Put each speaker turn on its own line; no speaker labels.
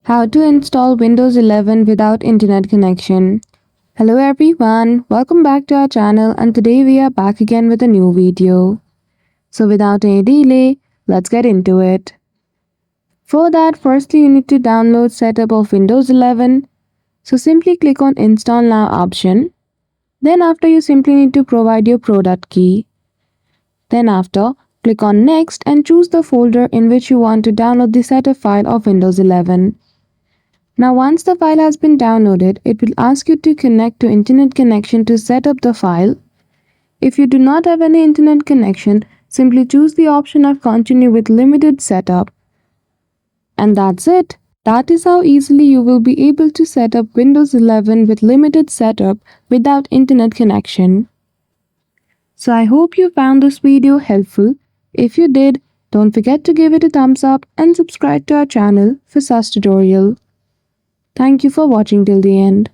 How to install Windows 11 without internet connection. Hello everyone, welcome back to our channel and today we are back again with a new video. So without any delay, let's get into it. For that, firstly you need to download setup of Windows 11. So simply click on install now option. Then after you simply need to provide your product key. Then after, click on next and choose the folder in which you want to download the setup file of Windows 11. Now once the file has been downloaded, it will ask you to connect to internet connection to set up the file. If you do not have any internet connection, simply choose the option of continue with limited setup. And that's it. That is how easily you will be able to set up Windows 11 with limited setup without internet connection. So I hope you found this video helpful. If you did, don't forget to give it a thumbs up and subscribe to our channel for such tutorial. Thank you for watching till the end.